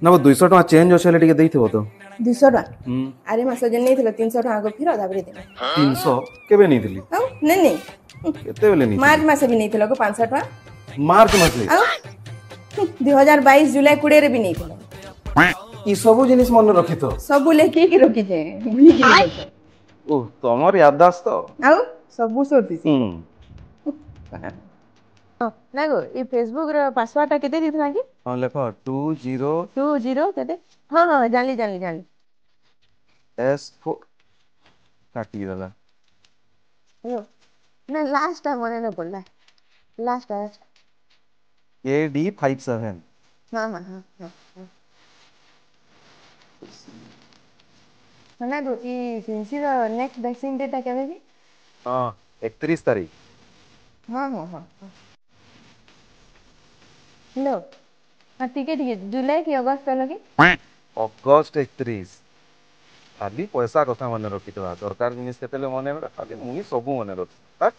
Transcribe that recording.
ना 200 टका चेंज अछि टिके दैथिबो तो 200 टका हम अरे मास जे नहीं थिलो 300 टका को फिर दाबरे दे 300 केबे नहीं दिली आउ नहीं केते बेले नहीं मार्च दिली मास भी नहीं थिलो को 500 टका मार्च मासे आउ 2022 जुलाई 20 रे भी नहीं थिलो ई सब जिनिस मन रखी तो सब लेके की रखी जे भूली की ओ तमर याददाश्त तो आउ सब सोती ना गो ये फेसबुक रे पासवर्ड टा केते दिथला कि हां लेखो 20 20 केते हां हां जानली S4 काटी दला यो ना लास्ट टाइम मने न पड़ला लास्ट AD57 हां ना गो ये सिंसी रो नेक्स्ट वैक्सीन डेट केबे भी हां 31 तारीख हां लो ठीक जुलाई की अगस्त लगे अगस्त 31 खाली पैसा कथा मन रखी तो दरकार जिनिस केतेले मने खाली मुई सब मने रख